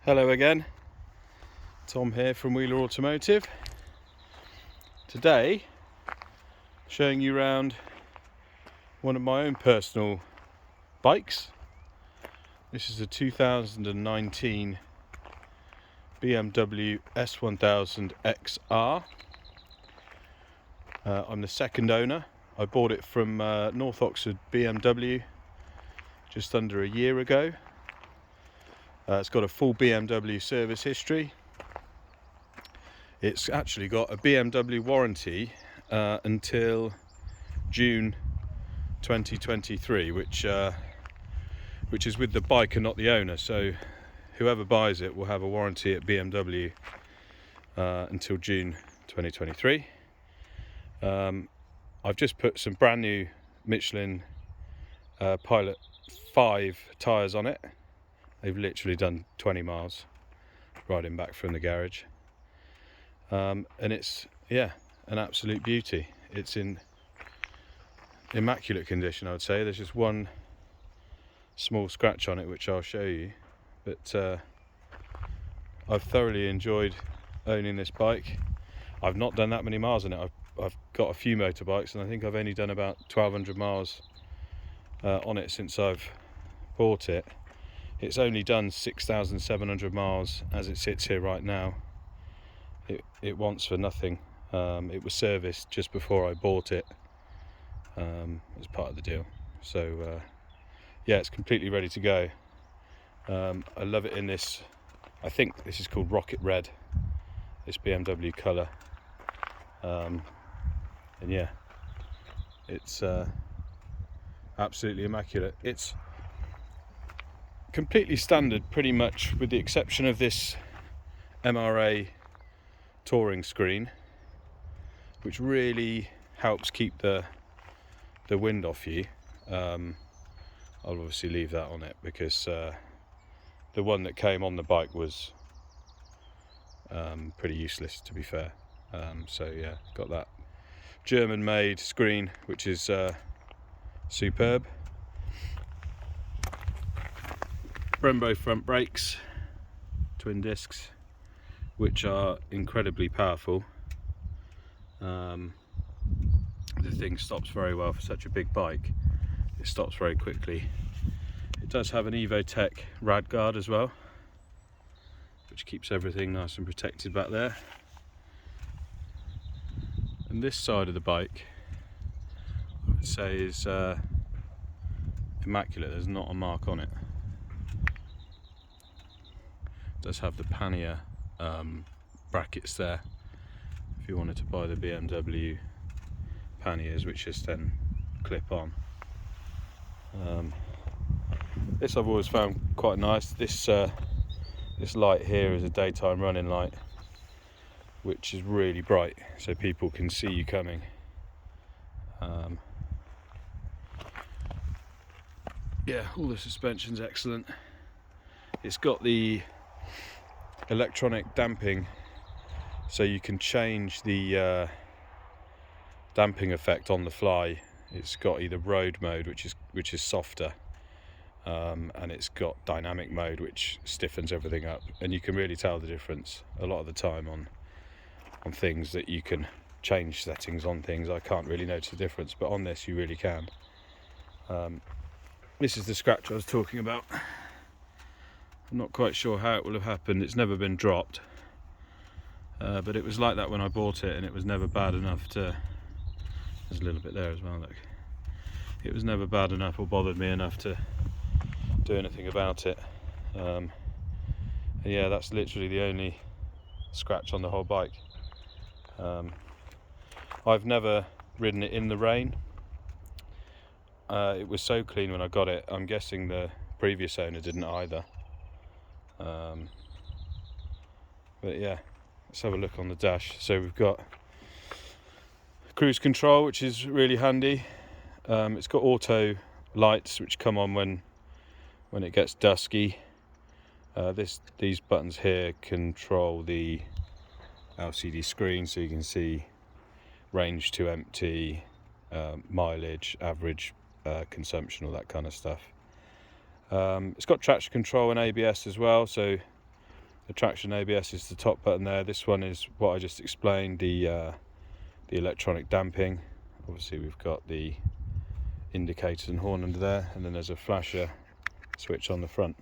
Hello again, Tom here from Wheeler Automotive. Today, showing you around one of my own personal bikes. This is a 2019 BMW S1000XR. I'm the second owner. I bought it from North Oxford BMW just under a year ago. It's got a full BMW service history. It's actually got a BMW warranty until June 2023, which is with the bike and not the owner. So whoever buys it will have a warranty at BMW until June 2023. I've just put some brand new Michelin Pilot 5 tyres on it. They've literally done 20 miles riding back from the garage. And it's, an absolute beauty. It's in immaculate condition, I would say. There's just one small scratch on it, which I'll show you. But I've thoroughly enjoyed owning this bike. I've not done that many miles on it. I've got a few motorbikes, and I think I've only done about 1,200 miles on it since I've bought it. It's only done 6,700 miles as it sits here right now. It wants for nothing. It was serviced just before I bought it as part of the deal. So it's completely ready to go. I love it in this, I think this is called Rocket Red, this BMW colour. It's absolutely immaculate. It's completely standard pretty much, with the exception of this MRA touring screen, which really helps keep the wind off you. I'll obviously leave that on it because the one that came on the bike was pretty useless, to be fair. Got that German made screen, which is superb. Brembo front brakes, twin discs, which are incredibly powerful. The thing stops very well for such a big bike. It stops very quickly. It does have an Evotech rad guard as well, which keeps everything nice and protected back there. And this side of the bike, I would say, is immaculate. There's not a mark on it. It does have the pannier brackets there if you wanted to buy the BMW panniers, which just then clip on. This I've always found quite nice. This light here is a daytime running light, which is really bright, so people can see you coming. All the suspension's excellent. It's got the electronic damping, so you can change the damping effect on the fly. It's got either road mode, which is softer, and it's got dynamic mode, which stiffens everything up, and you can really tell the difference a lot of the time on things that you can change settings on things. I can't really notice the difference, but on this you really can. This is the scratch I was talking about. I'm not quite sure how it will have happened. It's never been dropped, but it was like that when I bought it, and it was never bad enough to... There's a little bit there as well, look. It was never bad enough or bothered me enough to do anything about it. That's literally the only scratch on the whole bike. I've never ridden it in the rain. It was so clean when I got it. I'm guessing the previous owner didn't either. Let's have a look on the dash. So we've got cruise control, which is really handy. It's got auto lights which come on when it gets dusky. These buttons here control the LCD screen, so you can see range to empty, mileage, average consumption, all that kind of stuff. It's got traction control and ABS as well, so The traction ABS is the top button there. This one is what I just explained, the electronic damping. Obviously we've got the indicators and horn under there, and then there's a flasher switch on the front.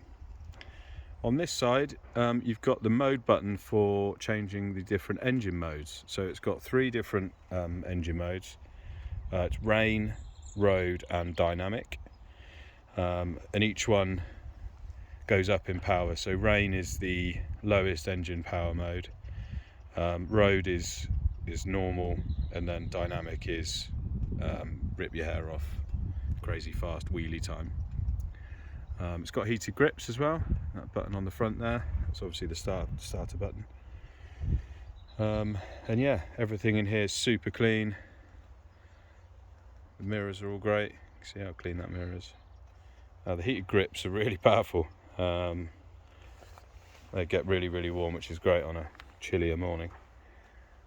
On this side you've got the mode button for changing the different engine modes. So it's got 3 different engine modes. It's rain, road and dynamic, and each one goes up in power. So rain is the lowest engine power mode, road is normal, and then dynamic is rip your hair off, crazy fast wheelie time. It's got heated grips as well. That button on the front there, that's obviously the starter button. And yeah, everything in here is super clean. The mirrors are all great. You can see how clean that mirror is. The heated grips are really powerful. They get really warm, which is great on a chillier morning.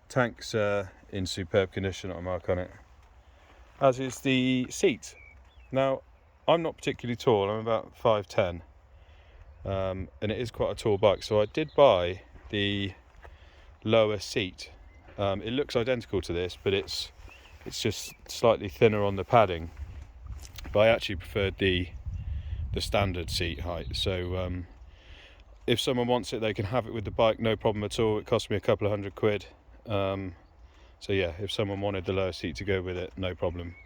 Tank's in superb condition, not a mark on it, as is the seat. Now, I'm not particularly tall, I'm about 5'10", and it is quite a tall bike, so I did buy the lower seat. It looks identical to this, but it's just slightly thinner on the padding. But I actually preferred the standard seat height. So if someone wants it, they can have it with the bike, no problem at all. It cost me a couple of £100. So yeah, if someone wanted the lower seat to go with it, no problem.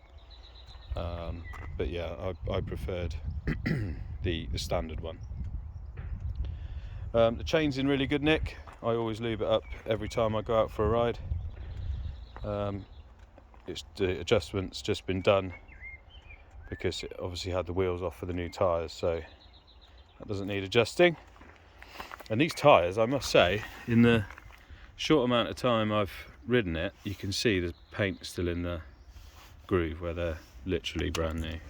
But yeah, I preferred the standard one. The chain's in really good nick. I always lube it up every time I go out for a ride. The adjustment's just been done because it obviously had the wheels off for the new tyres, so that doesn't need adjusting. And these tyres, I must say, in the short amount of time I've ridden it, you can see the paint still in the groove where they're literally brand new.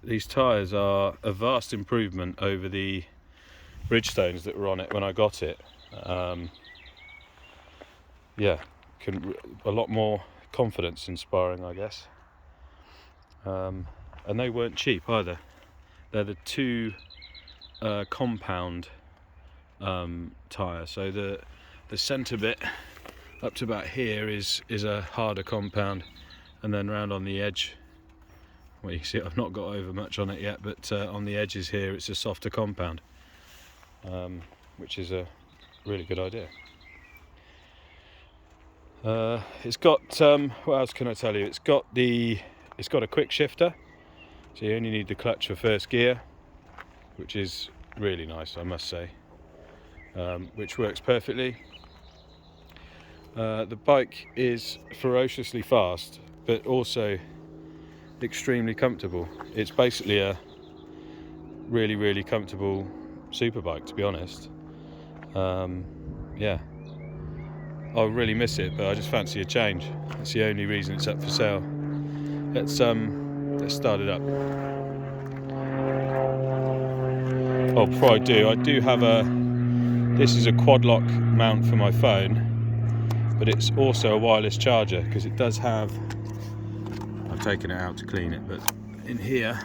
These tyres are a vast improvement over the Bridgestones that were on it when I got it. Yeah, a lot more confidence inspiring, I guess. And they weren't cheap either. They're the 2 compound tyre. So the centre bit up to about here is a harder compound, and then round on the edge, well, you can see I've not got over much on it yet, but on the edges here it's a softer compound, which is a really good idea. It's got what else can I tell you? It's got a quick shifter, so you only need the clutch for first gear, which is really nice, I must say, which works perfectly. The bike is ferociously fast, but also extremely comfortable. It's basically a really comfortable superbike, to be honest. Yeah, I really miss it, but I just fancy a change. It's the only reason it's up for sale. Let's start it up. Oh, before I do have this is a quad lock mount for my phone, but it's also a wireless charger, because it does have, I've taken it out to clean it, but in here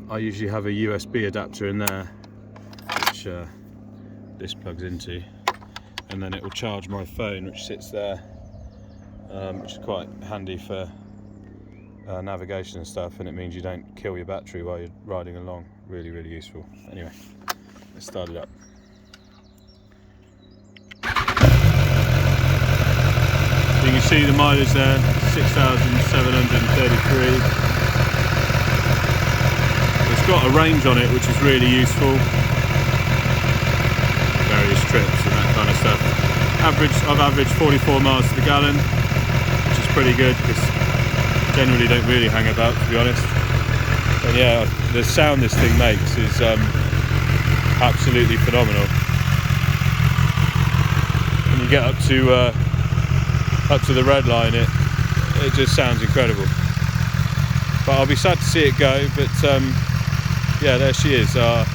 I usually have a USB adapter in there, which this plugs into, and then it will charge my phone, which sits there, which is quite handy for navigation and stuff, and it means you don't kill your battery while you're riding along. Really useful. Anyway, let's start it up. So you can see the mileage there, 6,733. It's got a range on it, which is really useful. Various trips and that kind of stuff. I've averaged 44 miles to the gallon, which is pretty good, because generally don't really hang about, to be honest. And yeah, the sound this thing makes is absolutely phenomenal. When you get up to the red line, it just sounds incredible. But I'll be sad to see it go. But yeah, there she is, our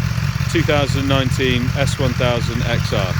2019 S1000XR.